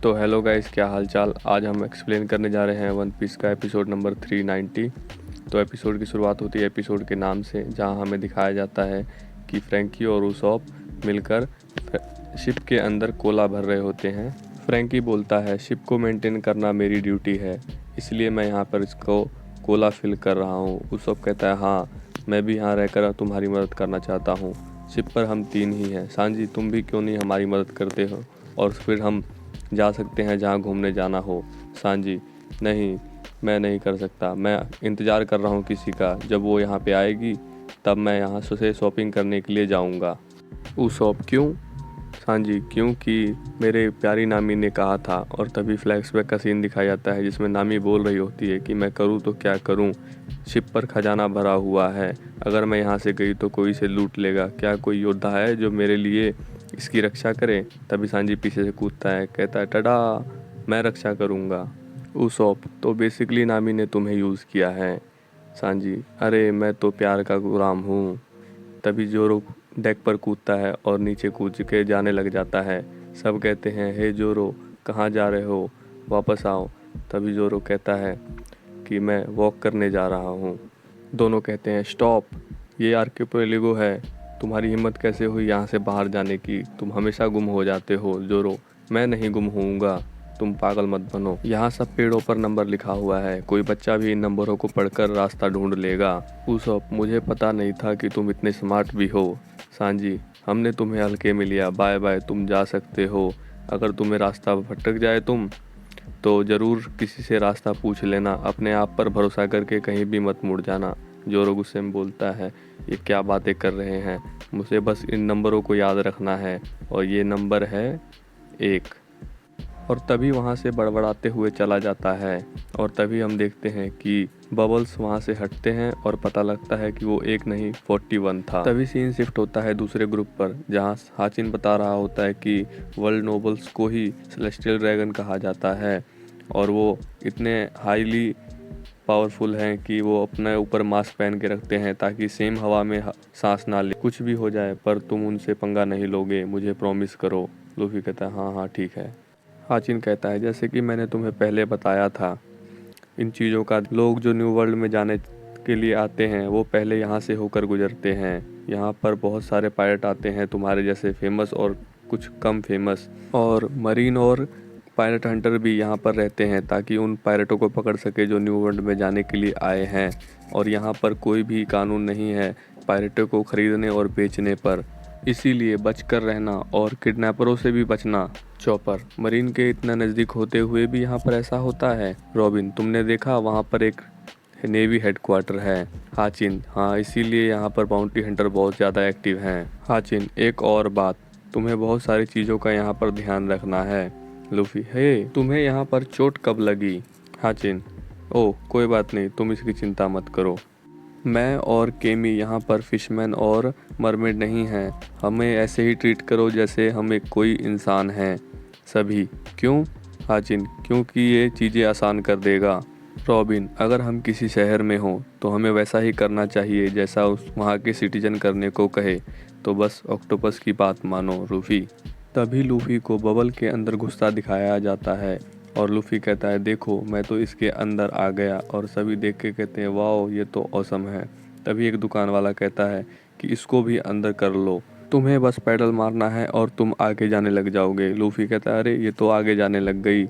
तो hello guys, क्या हाल चाल। आज हम एक्सप्लेन करने जा रहे हैं वन पीस का एपिसोड नंबर 390। तो एपिसोड की शुरुआत होती है एपिसोड के नाम से, जहां हमें दिखाया जाता है कि फ्रैंकी और उसॉप मिलकर शिप के अंदर कोला भर रहे होते हैं। फ्रैंकी बोलता है, शिप को मेंटेन करना मेरी ड्यूटी है, इसलिए मैं यहाँ पर इसको कोला फिल कर रहा हूँ। उसॉप कहता है, हाँ मैं भी यहाँ रहकर तुम्हारी मदद करना चाहता हूँ। शिप पर हम 3 ही हैं। सांजी, तुम भी क्यों नहीं हमारी मदद करते हो और फिर हम जा सकते हैं जहाँ घूमने जाना हो। सांजी, नहीं मैं नहीं कर सकता, मैं इंतज़ार कर रहा हूँ किसी का। जब वो यहाँ पे आएगी तब मैं यहाँ से शॉपिंग करने के लिए जाऊँगा। उसॉप, क्यों? सांजी, क्योंकि मेरे प्यारी नामी ने कहा था। और तभी फ्लैशबैक का सीन दिखाया जाता है जिसमें नामी बोल रही होती है कि मैं करूँ तो क्या करूँ, शिप पर खजाना भरा हुआ है, अगर मैं यहाँ से गई तो कोई इसे लूट लेगा। क्या कोई योद्धा है जो मेरे लिए इसकी रक्षा करे? तभी सांजी पीछे से कूदता है, कहता है, टडा, मैं रक्षा करूँगा। उसॉप, तो बेसिकली नामी ने तुम्हें यूज़ किया है। सांजी, अरे मैं तो प्यार का गुलाम हूँ। तभी जोरो डेक पर कूदता है और नीचे कूद के जाने लग जाता है। सब कहते हैं, हे जोरो, कहाँ जा रहे हो, वापस आओ। तभी जोरो कहता है कि मैं वॉक करने जा रहा हूँ। दोनों कहते हैं, स्टॉप, ये आर्किपेलागो है, तुम्हारी हिम्मत कैसे हुई यहाँ से बाहर जाने की? तुम हमेशा गुम हो जाते हो। जोरो, मैं नहीं गुम होऊंगा, तुम पागल मत बनो। यहाँ सब पेड़ों पर नंबर लिखा हुआ है, कोई बच्चा भी इन नंबरों को पढ़कर रास्ता ढूंढ लेगा। उसॉप, मुझे पता नहीं था कि तुम इतने स्मार्ट भी हो। सांजी, हमने तुम्हें हल्के में लिया, बाय बाय, तुम जा सकते हो। अगर तुम्हें रास्ता भटक जाए तो ज़रूर किसी से रास्ता पूछ लेना, अपने आप पर भरोसा करके कहीं भी मत मुड़ जाना। जोरो गुस्से में बोलता है, ये क्या बातें कर रहे हैं, मुझे बस इन नंबरों को याद रखना है और ये नंबर है 1। और तभी वहाँ से बड़बड़ाते हुए चला जाता है। और तभी हम देखते हैं कि बबल्स वहाँ से हटते हैं और पता लगता है कि वो 1 नहीं 41 था। तभी सीन शिफ्ट होता है दूसरे ग्रुप पर, जहाँ हाचिन बता रहा होता है कि वर्ल्ड नोबल्स को ही सेलेस्टियल ड्रैगन कहा जाता है और वो इतने हाईली पावरफुल हैं कि वो अपने ऊपर मास्क पहन के रखते हैं ताकि सेम हवा में सांस ना ले। कुछ भी हो जाए पर तुम उनसे पंगा नहीं लोगे, मुझे प्रॉमिस करो। लूफी कहता है, हाँ हाँ ठीक है। हाचिन कहता है, जैसे कि मैंने तुम्हें पहले बताया था, इन चीज़ों का लोग जो न्यू वर्ल्ड में जाने के लिए आते हैं वो पहले यहाँ से होकर गुजरते हैं। यहाँ पर बहुत सारे पायलट आते हैं, तुम्हारे जैसे फेमस और कुछ कम फेमस, और मरीन और पायलट हंटर भी यहाँ पर रहते हैं ताकि उन पायलटों को पकड़ सके जो न्यू वर्ल्ड में जाने के लिए आए हैं। और यहाँ पर कोई भी कानून नहीं है पायलटों को खरीदने और बेचने पर, इसीलिए बचकर रहना और किडनैपरों से भी बचना। चॉपर, मरीन के इतना नज़दीक होते हुए भी यहाँ पर ऐसा होता है? रॉबिन, तुमने देखा वहाँ पर एक नेवी हेडक्वार्टर है। हाचिन, हाँ इसीलिए यहाँ पर बाउंटी हंटर बहुत ज़्यादा एक्टिव हैं। हाचिन, एक और बात, तुम्हें बहुत सारी चीज़ों का यहाँ पर ध्यान रखना है। लूफी, हे तुम्हें यहाँ पर चोट कब लगी? हाचिन, ओह कोई बात नहीं, तुम इसकी चिंता मत करो, मैं और केमी यहाँ पर फिशमैन और मरमेड नहीं हैं, हमें ऐसे ही ट्रीट करो जैसे हम एक कोई इंसान हैं सभी। क्यों? हाचिन, क्योंकि ये चीज़ें आसान कर देगा। रॉबिन, अगर हम किसी शहर में हों तो हमें वैसा ही करना चाहिए जैसा उस वहाँ के सिटीजन करने को कहे, तो बस ऑक्टोपस की बात मानो। लूफी, तभी लूफी को बबल के अंदर घुसता दिखाया जाता है और लूफी कहता है, देखो मैं तो इसके अंदर आ गया। और सभी देख के कहते हैं, वाह ये तो ऑसम है। तभी एक दुकान वाला कहता है कि इसको भी अंदर कर लो, तुम्हें बस पैडल मारना है और तुम आगे जाने लग जाओगे। लूफी कहता है, अरे ये तो आगे जाने लग गई,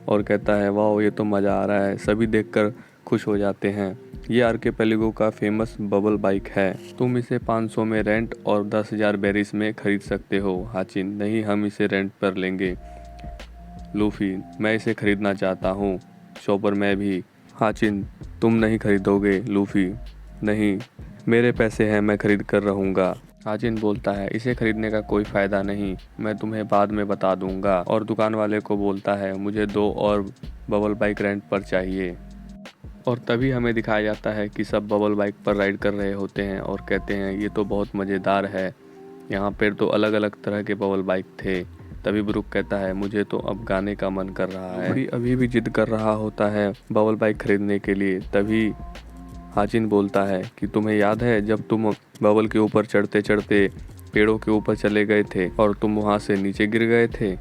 और कहता है, वाह ये तो मज़ा आ रहा है। सभी देखकर खुश हो जाते हैं। ये आर्किपेलागो का फेमस बबल बाइक है, तुम इसे 500 में रेंट और 10,000 बेरिस में खरीद सकते हो। हाचिन, नहीं हम इसे रेंट पर लेंगे। लूफी, मैं इसे खरीदना चाहता हूँ। चॉपर, मैं भी। हाचिन, तुम नहीं खरीदोगे। लूफी, नहीं मेरे पैसे हैं, मैं खरीद कर रहूँगा। हाचिन बोलता है, इसे खरीदने का कोई फ़ायदा नहीं, मैं तुम्हें बाद में बता दूंगा। और दुकान वाले को बोलता है, मुझे 2 और बबल बाइक रेंट पर चाहिए। और तभी हमें दिखाया जाता है कि सब बबल बाइक पर राइड कर रहे होते हैं और कहते हैं, ये तो बहुत मज़ेदार है। यहाँ पर तो अलग अलग तरह के बबल बाइक थे। तभी ब्रुक कहता है, मुझे तो अब गाने का मन कर रहा है। अभी भी जिद कर रहा होता है बबल बाइक खरीदने के लिए। तभी हाचिन बोलता है कि तुम्हें याद है जब तुम बबल के ऊपर चढ़ते चढ़ते पेड़ों के ऊपर चले गए थे और तुम वहाँ से नीचे गिर गए थे?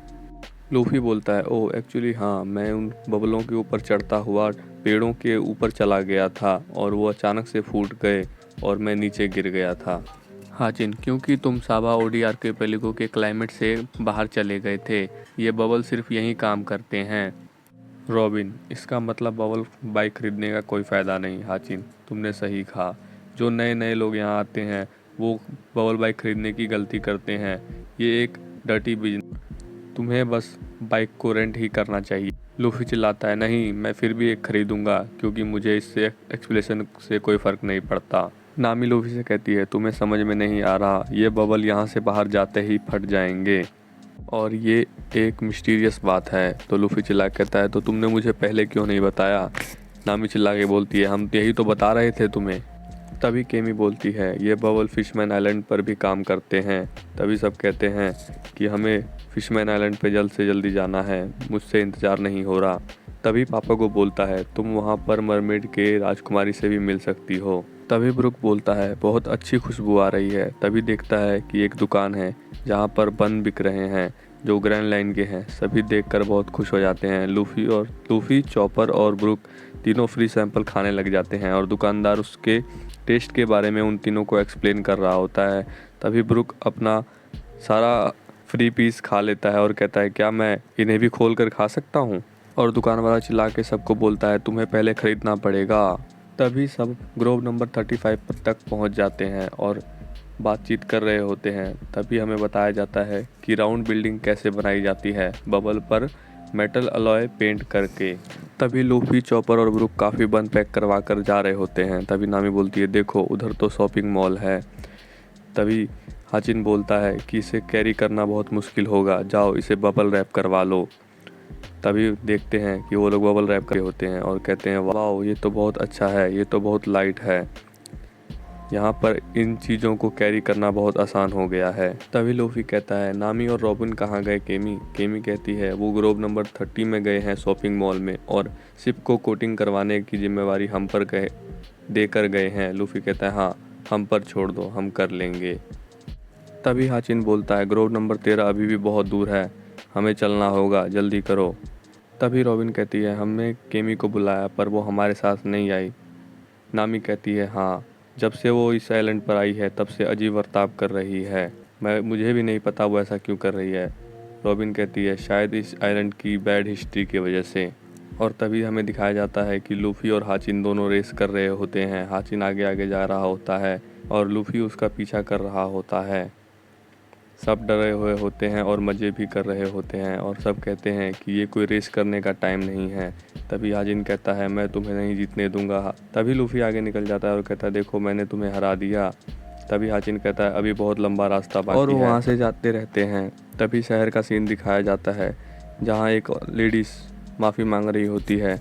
लूफी बोलता है, ओह एक्चुअली हाँ, मैं उन बबलों के ऊपर चढ़ता हुआ पेड़ों के ऊपर चला गया था और वो अचानक से फूट गए और मैं नीचे गिर गया था। हाजिन, क्योंकि तुम साबा ओडी आर्किपेलागो के क्लाइमेट से बाहर चले गए थे। ये बबल सिर्फ यहीं काम करते हैं। रॉबिन, इसका मतलब बबल बाइक खरीदने का कोई फ़ायदा नहीं। हाचिन, तुमने सही कहा। जो नए नए लोग यहाँ आते हैं वो बबल बाइक खरीदने की गलती करते हैं। ये एक डर्टी बिजनेस, तुम्हें बस बाइक को रेंट ही करना चाहिए। लूफी चिल्लाता है, नहीं, मैं फिर भी एक खरीदूंगा क्योंकि मुझे इससे एक्सप्लेशन से कोई फ़र्क नहीं पड़ता। नामी लूफी से कहती है, तुम्हें समझ में नहीं आ रहा, ये बबल यहाँ से बाहर जाते ही फट जाएंगे और ये एक मिस्टीरियस बात है। तो लूफी चिल्ला कहता है, तो तुमने मुझे पहले क्यों नहीं बताया? नामी चिल्ला के बोलती है, हम यही तो बता रहे थे तुम्हें। तभी केमी बोलती है, ये बबल फिशमैन आइलैंड पर भी काम करते हैं। तभी सब कहते हैं कि हमें फिशमैन आइलैंड पे जल्द से जल्दी जाना है, मुझसे इंतज़ार नहीं हो रहा। तभी पापा को बोलता है, तुम वहाँ पर मरमेड के राजकुमारी से भी मिल सकती हो। तभी ब्रुक बोलता है, बहुत अच्छी खुशबू आ रही है। तभी देखता है कि एक दुकान है जहाँ पर बन बिक रहे हैं जो ग्रैंड लाइन के हैं। सभी देखकर बहुत खुश हो जाते हैं। लूफी, चॉपर और ब्रुक तीनों फ्री सैंपल खाने लग जाते हैं और दुकानदार उसके टेस्ट के बारे में उन तीनों को एक्सप्लेन कर रहा होता है। तभी ब्रुक अपना सारा फ्री पीस खा लेता है और कहता है, क्या मैं इन्हें भी खोल कर खा सकता हूँ? और दुकान वाला चिल्ला के सबको बोलता है, तुम्हें पहले ख़रीदना पड़ेगा। तभी सब ग्रोव नंबर 35 पर तक पहुँच जाते हैं और बातचीत कर रहे होते हैं। तभी हमें बताया जाता है कि राउंड बिल्डिंग कैसे बनाई जाती है, बबल पर मेटल अलॉय पेंट करके। तभी लूफी, चॉपर और ब्रुक काफ़ी बन पैक करवा कर जा रहे होते हैं। तभी नामी बोलती है, देखो उधर तो शॉपिंग मॉल है। तभी हाचिन बोलता है कि इसे कैरी करना बहुत मुश्किल होगा, जाओ इसे बबल रैप करवा लो। तभी देखते हैं कि वो लोग बबल रैप करे होते हैं और कहते हैं, वाह ये तो बहुत अच्छा है, ये तो बहुत लाइट है, यहाँ पर इन चीज़ों को कैरी करना बहुत आसान हो गया है। तभी लूफी कहता है, नामी और रॉबिन कहाँ गए केमी? केमी कहती है, वो ग्रोव नंबर 30 में गए हैं शॉपिंग मॉल में और शिप को कोटिंग करवाने की जिम्मेवारी हम पर देकर गए हैं। लूफी कहता है, हाँ हम पर छोड़ दो, हम कर लेंगे। तभी हाचिन बोलता है, ग्रोव नंबर 13 अभी भी बहुत दूर है, हमें चलना होगा, जल्दी करो। तभी रॉबिन कहती है, हमने केमी को बुलाया पर वो हमारे साथ नहीं आई। नामी कहती है, हाँ, जब से वो इस आइलैंड पर आई है तब से अजीब बर्ताव कर रही है, मुझे भी नहीं पता वो ऐसा क्यों कर रही है। रॉबिन कहती है, शायद इस आइलैंड की बैड हिस्ट्री की वजह से। और तभी हमें दिखाया जाता है कि लूफी और हाचिन दोनों रेस कर रहे होते हैं। हाचिन आगे आगे जा रहा होता है और लूफी उसका पीछा कर रहा होता है। सब डरे हुए होते हैं और मज़े भी कर रहे होते हैं और सब कहते हैं कि ये कोई रेस करने का टाइम नहीं है। तभी हाजिन कहता है, मैं तुम्हें नहीं जीतने दूंगा। तभी लूफी आगे निकल जाता है और कहता है, देखो मैंने तुम्हें हरा दिया। तभी हाजिन कहता है, अभी बहुत लंबा रास्ता बाकी है। और वो वहाँ से जाते रहते हैं। तभी शहर का सीन दिखाया जाता है जहाँ एक लेडीज़ माफ़ी मांग रही होती है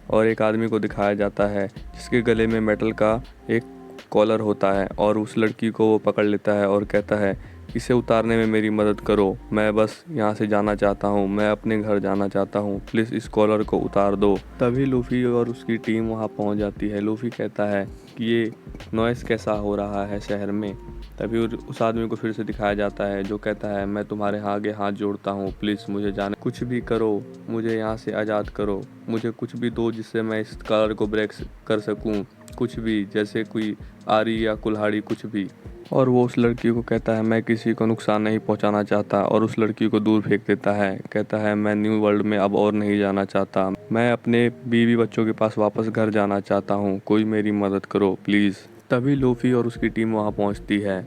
और एक आदमी को दिखाया जाता है जिसके गले में मेटल का एक कॉलर होता है और उस लड़की को वो पकड़ लेता है और कहता है, इसे उतारने में मेरी मदद करो, मैं बस यहाँ से जाना चाहता हूँ, मैं अपने घर जाना चाहता हूँ, प्लीज़ इस कॉलर को उतार दो। तभी लूफी और उसकी टीम वहाँ पहुँच जाती है। लूफी कहता है कि ये नॉइस कैसा हो रहा है शहर में। तभी उस आदमी को फिर से दिखाया जाता है जो कहता है, मैं तुम्हारे आगे हाथ जोड़ता हूँ, प्लीज़ मुझे जाने, कुछ भी करो, मुझे यहाँ से आज़ाद करो, मुझे कुछ भी दो जिससे मैं इस कॉलर को ब्रेक कर सकूँ, कुछ भी, जैसे कोई आरी या कुल्हाड़ी, कुछ भी। और वो उस लड़की को कहता है, मैं किसी को नुकसान नहीं पहुंचाना चाहता और उस लड़की को दूर फेंक देता है। कहता है, मैं न्यू वर्ल्ड में अब और नहीं जाना चाहता, मैं अपने बीवी बच्चों के पास वापस घर जाना चाहता हूँ, कोई मेरी मदद करो प्लीज़। तभी लूफी और उसकी टीम वहाँ पहुँचती है।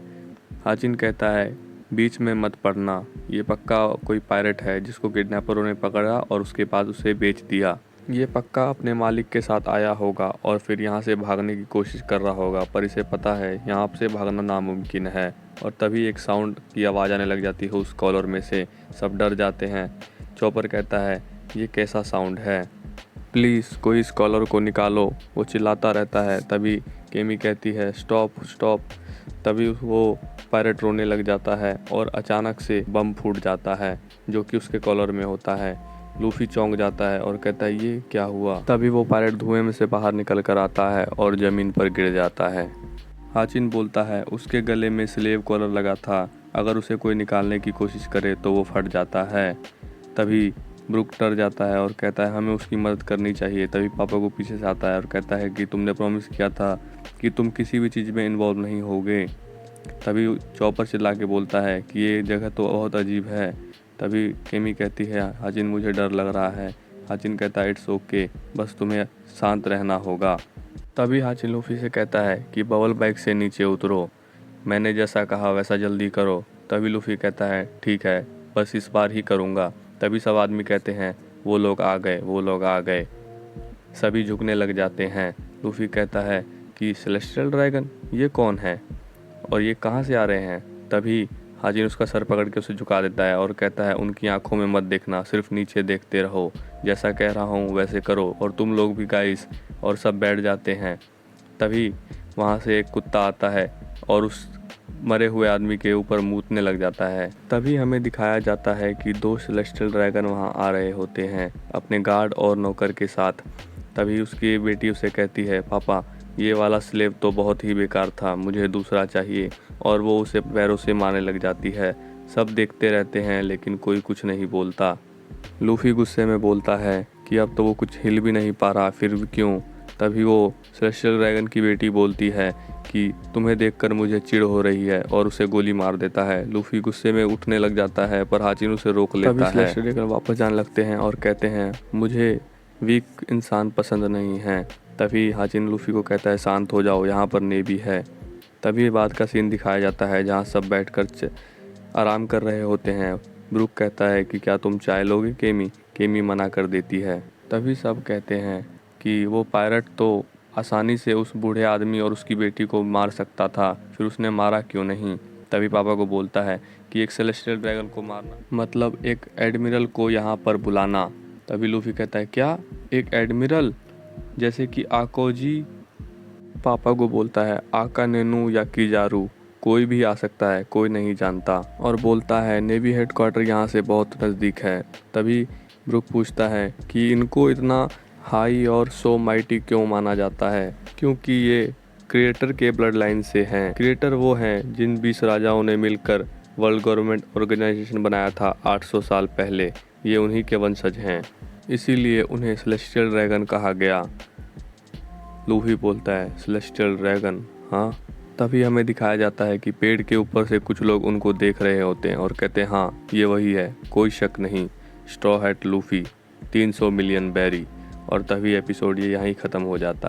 हाचिन कहता है, बीच में मत पड़ना, ये पक्का कोई पायरेट है जिसको किडनैपरों ने पकड़ा और उसके बाद उसे बेच दिया। ये पक्का अपने मालिक के साथ आया होगा और फिर यहाँ से भागने की कोशिश कर रहा होगा, पर इसे पता है यहाँ से भागना नामुमकिन है। और तभी एक साउंड की आवाज़ आने लग जाती है उस कॉलर में से। सब डर जाते हैं। चॉपर कहता है, ये कैसा साउंड है, प्लीज़ कोई इस कॉलर को निकालो। वो चिल्लाता रहता है। तभी केमी कहती है, स्टॉप स्टॉप। तभी वो पायरेट रोने लग जाता है और अचानक से बम फूट जाता है जो कि उसके कॉलर में होता है। लूफी चौंक जाता है और कहता है, ये क्या हुआ? तभी वो पायरेट धुएं में से बाहर निकल कर आता है और ज़मीन पर गिर जाता है। हाचिन बोलता है, उसके गले में स्लेव कॉलर लगा था, अगर उसे कोई निकालने की कोशिश करे तो वो फट जाता है। तभी ब्रुक डर जाता है और कहता है हमें उसकी मदद करनी चाहिए। तभी पापा को पीछे से आता है और कहता है कि तुमने प्रॉमिस किया था कि तुम किसी भी चीज़ में इन्वॉल्व नहीं होगे। तभी चॉपर चिल्ला के बोलता है कि ये जगह तो बहुत अजीब है। तभी केमी कहती है हाजिन मुझे डर लग रहा है। हाजिन कहता है इट्स ओके, बस तुम्हें शांत रहना होगा। तभी हाजिन लूफी से कहता है कि बबल बैग से नीचे उतरो, मैंने जैसा कहा वैसा जल्दी करो। तभी लूफी कहता है ठीक है, बस इस बार ही करूँगा। तभी सब आदमी कहते हैं वो लोग आ गए, वो लोग आ गए। सभी झुकने लग जाते हैं। लूफी कहता है कि सेलेस्टियल ड्रैगन, ये कौन है और ये कहाँ से आ रहे हैं। तभी हाजिन उसका सर पकड़ के उसे झुका देता है और कहता है उनकी आंखों में मत देखना, सिर्फ नीचे देखते रहो, जैसा कह रहा हूँ वैसे करो, और तुम लोग भी गाइस। और सब बैठ जाते हैं। तभी वहाँ से एक कुत्ता आता है और उस मरे हुए आदमी के ऊपर मूतने लग जाता है। तभी हमें दिखाया जाता है कि 2 सेलेस्टियल ड्रैगन वहाँ आ रहे होते हैं अपने गार्ड और नौकर के साथ। तभी उसकी बेटी उसे कहती है पापा ये वाला स्लेव तो बहुत ही बेकार था, मुझे दूसरा चाहिए, और वो उसे पैरों से मारने लग जाती है। सब देखते रहते हैं लेकिन कोई कुछ नहीं बोलता। लूफी गुस्से में बोलता है कि अब तो वो कुछ हिल भी नहीं पा रहा, फिर भी क्यों। तभी वो सेलेस्टियल ड्रैगन की बेटी बोलती है कि तुम्हें देखकर मुझे चिढ़ हो रही है, और उसे गोली मार देता है। लूफी गुस्से में उठने लग जाता है पर हाजिन उसे रोक लेता है। तभी सेलेस्टियल ड्रैगन वापस जाने लगते हैं और कहते हैं मुझे वीक इंसान पसंद नहीं है। तभी हाजिन लूफी को कहता है शांत हो जाओ, यहाँ पर नेवी है। तभी बाद का सीन दिखाया जाता है जहाँ सब बैठकर आराम कर रहे होते हैं। ब्रुक कहता है कि क्या तुम चाय लोगे केमी। केमी मना कर देती है। तभी सब कहते हैं कि वो पायलट तो आसानी से उस बूढ़े आदमी और उसकी बेटी को मार सकता था, फिर उसने मारा क्यों नहीं। तभी पापा को बोलता है कि एक सेलेस्टियल ड्रैगन को मारना मतलब एक एडमिरल को यहाँ पर बुलाना। तभी लूफी कहता है क्या, एक एडमिरल, जैसे कि आकोजी। पापा को बोलता है आका नेनू या किजारू, कोई भी आ सकता है, कोई नहीं जानता। और बोलता है नेवी हेडक्वार्टर यहाँ से बहुत नज़दीक है। तभी ब्रुक पूछता है कि इनको इतना हाई और सो माइटी क्यों माना जाता है। क्योंकि ये क्रिएटर के ब्लड लाइन से हैं। क्रिएटर वो हैं जिन 20 राजाओं ने मिलकर वर्ल्ड गवर्नमेंट ऑर्गेनाइजेशन बनाया था 800 साल पहले। ये उन्हीं के वंशज हैं, इसीलिए उन्हें सेलेस्टियल ड्रैगन कहा गया। लूफी बोलता है सेलेस्टियल ड्रैगन, हाँ। तभी हमें दिखाया जाता है कि पेड़ के ऊपर से कुछ लोग उनको देख रहे होते हैं और कहते हैं हाँ ये वही है, कोई शक नहीं, स्ट्रॉ हैट लूफी, 300 मिलियन बैरी। और तभी एपिसोड ये यहीं ख़त्म हो जाता है।